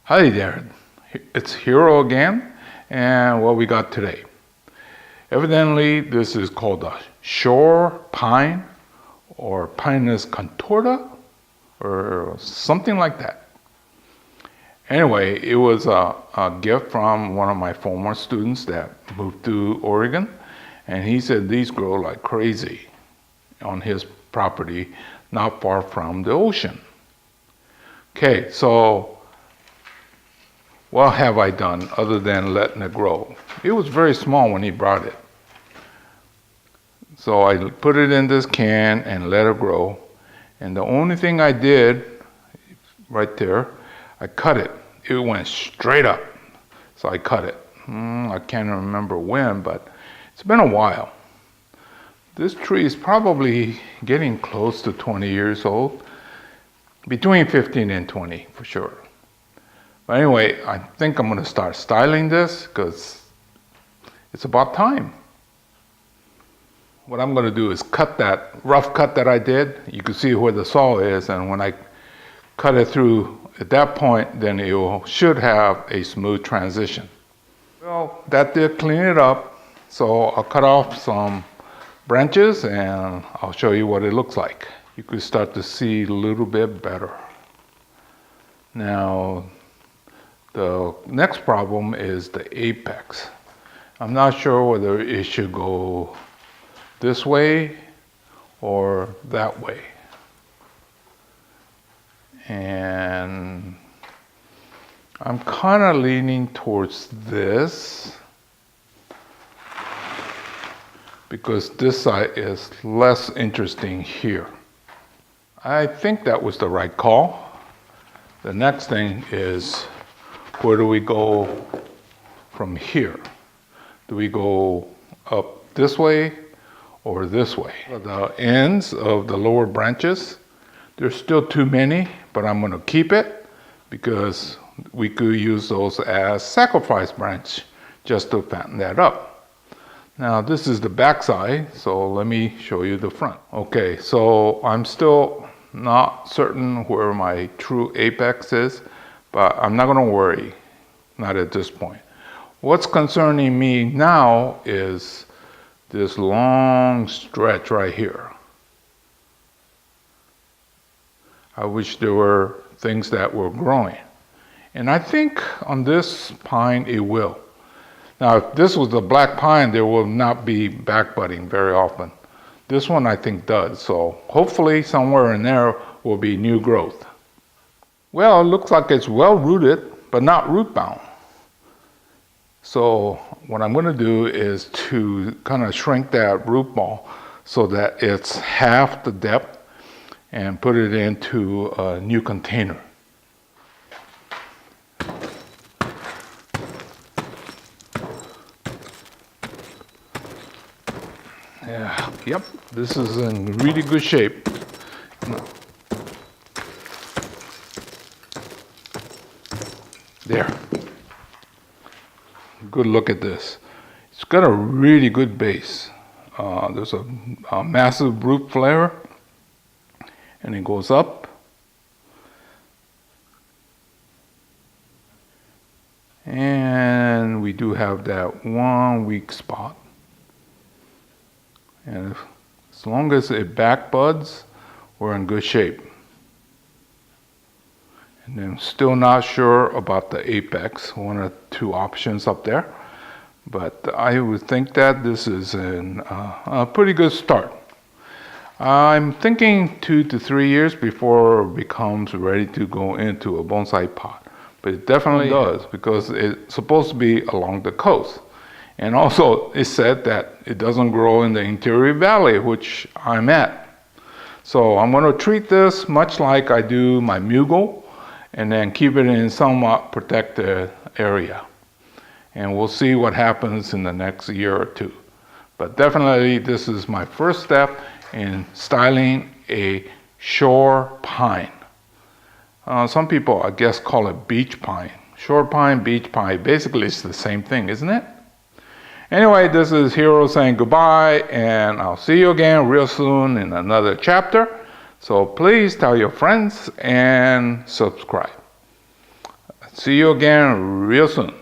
Hi there, it's Hero again, and what we got today. Evidently, this is called a shore pine, or Pinus contorta, or something like that. Anyway, it was a gift from one of my former students that moved to Oregon, and he said these grow like crazy on his property, not far from the ocean. Okay, so what have I done other than letting it grow? It was very small when he brought it. So I put it in this can and let it grow. And the only thing I did, right there, I cut it. It went straight up. So I cut it. I can't remember when, but it's been a while. This tree is probably getting close to 20 years old. Between 15 and 20, for sure. But anyway, I think I'm going to start styling this because it's about time. What I'm going to do is cut that rough cut that I did. You can see where the saw is, and when I cut it through at that point, then it should have a smooth transition. Well, that did clean it up, so I'll cut off some branches and I'll show you what it looks like. You could start to see a little bit better. Now, the next problem is the apex. I'm not sure whether it should go this way or that way. And I'm kind of leaning towards this because this side is less interesting here. I think that was the right call. The next thing is, where do we go from here? Do we go up this way or this way? The ends of the lower branches, there's still too many, but I'm going to keep it because we could use those as sacrifice branch just to fatten that up. Now this is the back side, so let me show you the front. Okay, so I'm still not certain where my true apex is, but I'm not going to worry, not at this point. What's concerning me now is this long stretch right here. I wish there were things that were growing. And I think on this pine it will. Now if this was a black pine, there will not be back budding very often. This one I think does, so hopefully somewhere in there will be new growth. Well, it looks like it's well rooted, but not root bound. So what I'm going to do is to kind of shrink that root ball so that it's half the depth and put it into a new container. Yeah, yep, this is in really good shape. There. Good look at this. It's got a really good base. There's a massive root flare, and it goes up. And we do have that one weak spot. And as long as it back buds, we're in good shape. And I'm still not sure about the apex, one or two options up there. But I would think that this is a pretty good start. I'm thinking 2 to 3 years before it becomes ready to go into a bonsai pot. But it definitely does because it's supposed to be along the coast. And also, it's said that it doesn't grow in the interior valley, which I'm at. So I'm going to treat this much like I do my mugo, and then keep it in somewhat protected area. And we'll see what happens in the next year or two. But definitely, this is my first step in styling a shore pine. Some people, I guess, call it beach pine. Shore pine, beach pine, basically it's the same thing, isn't it? Anyway, this is Hero saying goodbye, and I'll see you again real soon in another chapter. So please tell your friends and subscribe. See you again real soon.